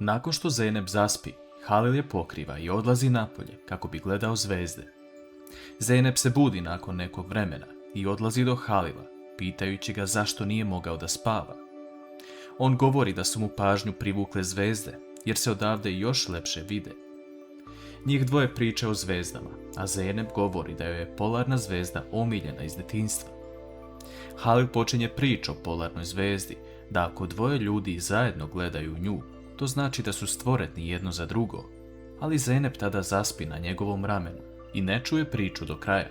Nakon što Zeynep zaspi, Halil je pokriva i odlazi napolje kako bi gledao zvezde. Zeynep se budi nakon nekog vremena i odlazi do Halila, pitajući ga zašto nije mogao da spava. On govori da su mu pažnju privukle zvezde, jer se odavde još lepše vide. Njih dvoje priča o zvezdama, a Zeynep govori da joj je polarna zvezda omiljena iz detinjstva. Halil počinje priču o polarnoj zvezdi, da ako dvoje ljudi zajedno gledaju nju, to znači da su stvoreni jedno za drugo, ali Zeynep tada zaspi na njegovom ramenu i ne čuje priču do kraja.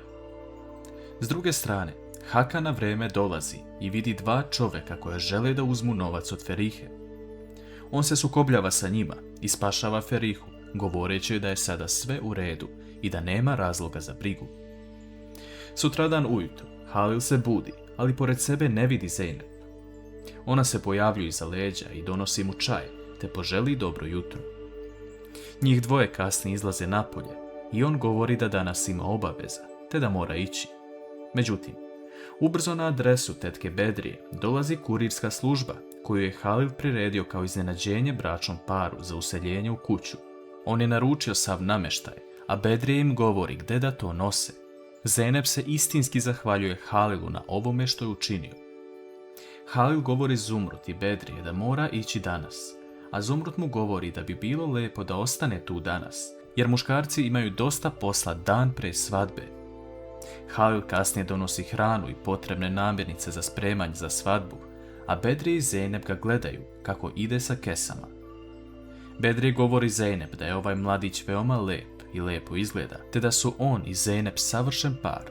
S druge strane, Hakan na vreme dolazi i vidi dva čoveka koja žele da uzmu novac od Ferihe. On se sukobljava sa njima i spašava Ferihu, govoreći da je sada sve u redu i da nema razloga za brigu. Sutradan ujutro, Halil se budi, ali pored sebe ne vidi Zeynep. Ona se pojavljuje iza leđa i donosi mu čaj, te poželi dobro jutro. Njih dvoje kasnije izlaze napolje i on govori da danas ima obaveza, te da mora ići. Međutim, ubrzo na adresu tetke Bedrije dolazi kurirska služba koju je Halil priredio kao iznenađenje bračnom paru za useljenje u kuću. On je naručio sav namještaj, a Bedrije im govori gde da to nose. Zeynep se istinski zahvaljuje Halilu na ovome što je učinio. Halil govori Zumrut i Bedrije da mora ići danas, a Zumrut mu govori da bi bilo lepo da ostane tu danas, jer muškarci imaju dosta posla dan pre svadbe. Halil kasnije donosi hranu i potrebne namirnice za spremanje za svadbu, a Bedrije i Zeynep ga gledaju kako ide sa kesama. Bedrije govori Zeynep da je ovaj mladić veoma lep i lepo izgleda, te da su on i Zeynep savršen par.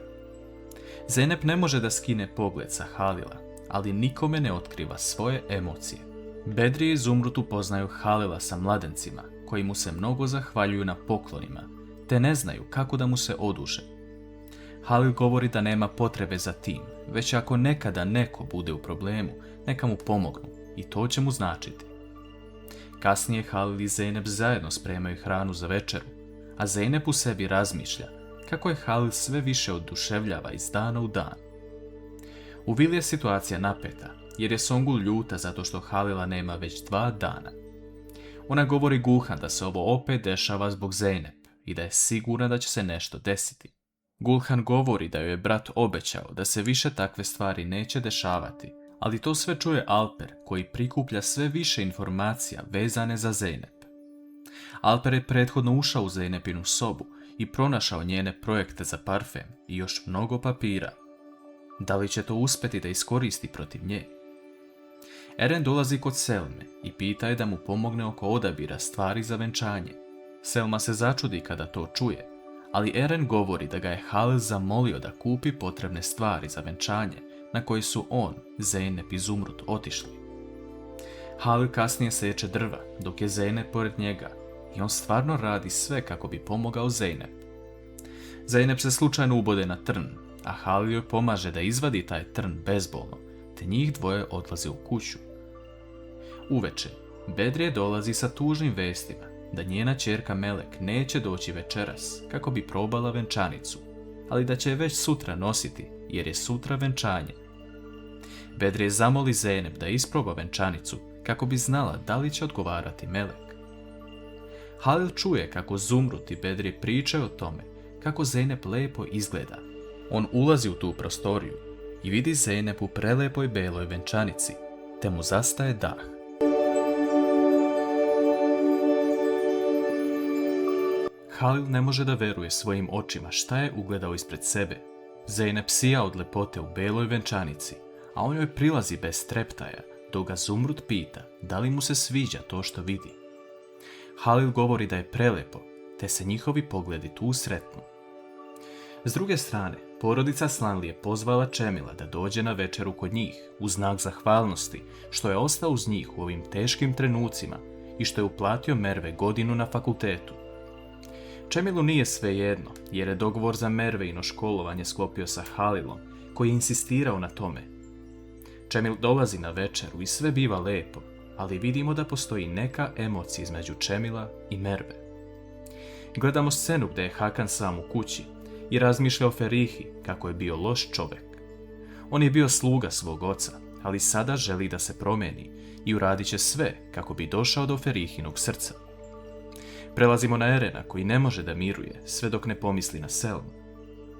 Zeynep ne može da skine pogled sa Halila, ali nikome ne otkriva svoje emocije. Bedrije i Zumrut upoznaju Halila sa mladencima, koji mu se mnogo zahvaljuju na poklonima, te ne znaju kako da mu se oduže. Halil govori da nema potrebe za tim, već ako nekada neko bude u problemu, neka mu pomognu i to će mu značiti. Kasnije Halil i Zeynep zajedno spremaju hranu za večeru, a Zeynep u sebi razmišlja kako je Halil sve više oduševljava iz dana u dan. U vili je situacija napeta, jer je Songul ljuta zato što Halila nema već 2 dana. Ona govori Gulhan da se ovo opet dešava zbog Zeynep i da je sigurna da će se nešto desiti. Gulhan govori da joj je brat obećao da se više takve stvari neće dešavati, ali to sve čuje Alper koji prikuplja sve više informacija vezane za Zeynep. Alper je prethodno ušao u Zeynepinu sobu i pronašao njene projekte za parfem i još mnogo papira. Da li će to uspjeti da iskoristi protiv nje? Eren dolazi kod Selme i pita je da mu pomogne oko odabira stvari za venčanje. Selma se začudi kada to čuje, ali Eren govori da ga je Halil zamolio da kupi potrebne stvari za venčanje na koje su on, Zeynep i Zumrut otišli. Halil kasnije seče drva dok je Zeynep pored njega i on stvarno radi sve kako bi pomogao Zeynep. Zeynep se slučajno ubode na trn, a Halil joj pomaže da izvadi taj trn bezbolno, te njih dvoje odlaze u kuću. Uveče, Bedrije dolazi sa tužnim vestima da njena ćerka Melek neće doći večeras kako bi probala venčanicu, ali da će je već sutra nositi jer je sutra venčanje. Bedrije zamoli Zeynep da isproba venčanicu kako bi znala da li će odgovarati Melek. Halil čuje kako Zumrut i Bedrije pričaju o tome kako Zeynep lepo izgleda. On ulazi u tu prostoriju i vidi Zeynep u prelepoj beloj venčanici, te mu zastaje dah. Halil ne može da veruje svojim očima šta je ugledao ispred sebe. Zeynep sija od lepote u beloj venčanici, a on joj prilazi bez treptaja, dok ga Zumrut pita da li mu se sviđa to što vidi. Halil govori da je prelepo, te se njihovi pogledi tu sretnu. S druge strane, porodica Slanlije pozvala Čemila da dođe na večeru kod njih u znak zahvalnosti što je ostao uz njih u ovim teškim trenucima i što je uplatio Merve godinu na fakultetu. Čemilu nije svejedno, jer je dogovor za Merveino školovanje sklopio sa Halilom, koji je insistirao na tome. Čemil dolazi na večeru i sve biva lepo, ali vidimo da postoji neka emocija između Čemila i Merve. Gledamo scenu gdje je Hakan sam u kući i razmišlja o Ferihi kako je bio loš čovjek. On je bio sluga svog oca, ali sada želi da se promijeni i uradit će sve kako bi došao do Ferihinog srca. Prelazimo na Erena koji ne može da miruje sve dok ne pomisli na Selmu.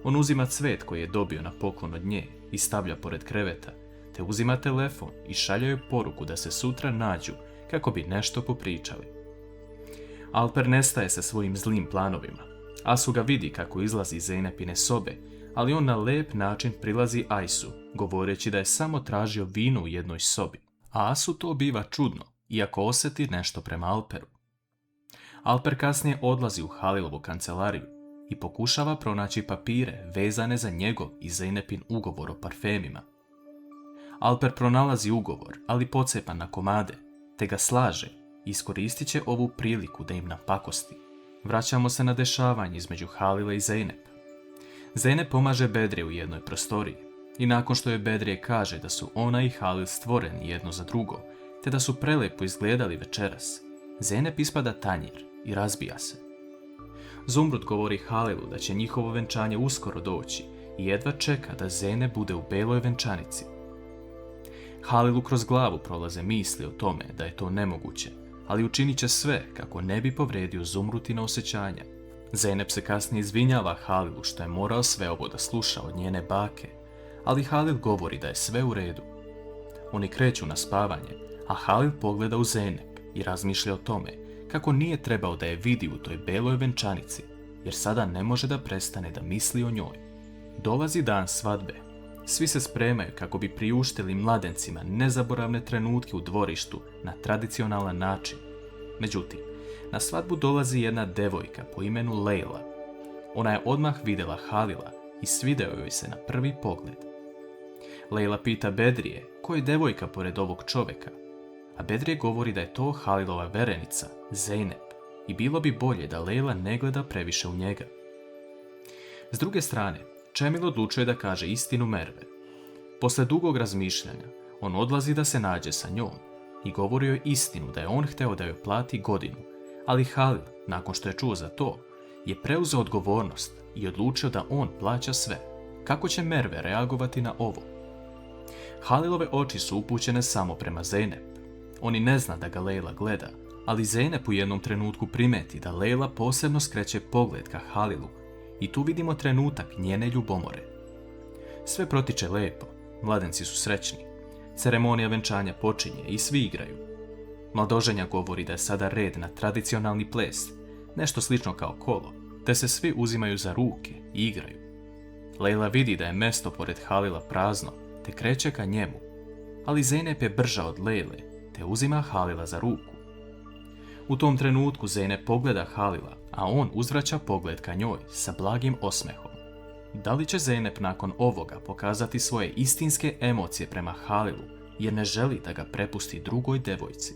On uzima cvet koji je dobio na poklon od nje i stavlja pored kreveta, te uzima telefon i šalje joj poruku da se sutra nađu kako bi nešto popričali. Alper nestaje sa svojim zlim planovima. Asu ga vidi kako izlazi iz Zeynepine sobe, ali on na lep način prilazi Ajsu, govoreći da je samo tražio vino u jednoj sobi. A Asu to biva čudno, iako osjeti nešto prema Alperu. Alper kasnije odlazi u Halilovu kancelariju i pokušava pronaći papire vezane za njegov i Zeynepin ugovor o parfemima. Alper pronalazi ugovor, ali pocepan na komade, te ga slaže i iskoristit će ovu priliku da im napakosti. Vraćamo se na dešavanje između Halila i Zeynep. Zeynep pomaže Bedrije u jednoj prostoriji i nakon što je Bedrije kaže da su ona i Halil stvoreni jedno za drugo, te da su prelepo izgledali večeras, Zeynep ispada tanjir i razbija se. Zumrud govori Halilu da će njihovo venčanje uskoro doći i jedva čeka da Zeynep bude u beloj venčanici. Halilu kroz glavu prolaze misli o tome da je to nemoguće, ali učinit će sve kako ne bi povredio Zumrutina osjećanja. Zeynep se kasnije izvinjava Halilu što je morao sve ovo da sluša od njene bake, ali Halil govori da je sve u redu. Oni kreću na spavanje, a Halil pogleda u Zeynep i razmišlja o tome kako nije trebao da je vidi u toj beloj venčanici, jer sada ne može da prestane da misli o njoj. Dolazi dan svadbe. Svi se spremaju kako bi priuštili mladencima nezaboravne trenutke u dvorištu na tradicionalan način. Međutim, na svadbu dolazi jedna devojka po imenu Lejla. Ona je odmah vidjela Halila i svideo joj se na prvi pogled. Lejla pita Bedrije ko je devojka pored ovog čovjeka, a Bedrije govori da je to Halilova verenica, Zeynep, i bilo bi bolje da Lejla ne gleda previše u njega. S druge strane, Čemil odlučuje da kaže istinu Merve. Posle dugog razmišljanja, on odlazi da se nađe sa njom i govori joj istinu da je on hteo da joj plati godinu, ali Halil, nakon što je čuo za to, je preuzeo odgovornost i odlučio da on plaća sve. Kako će Merve reagovati na ovo? Halilove oči su upućene samo prema Zeynep. On i ne zna da ga Lejla gleda, ali Zeynep u jednom trenutku primeti da Lejla posebno skreće pogled ka Halilu i tu vidimo trenutak njene ljubomore. Sve protiče lepo, mladenci su srećni. Ceremonija venčanja počinje i svi igraju. Mladoženja govori da je sada red na tradicionalni ples, nešto slično kao kolo, te se svi uzimaju za ruke i igraju. Lejla vidi da je mesto pored Halila prazno, te kreće ka njemu, ali Zeynep je brža od Lejle, te uzima Halila za ruku. U tom trenutku Zeynep pogleda Halila, a on uzvraća pogled ka njoj sa blagim osmehom. Da li će Zeynep nakon ovoga pokazati svoje istinske emocije prema Halilu, jer ne želi da ga prepusti drugoj devojci?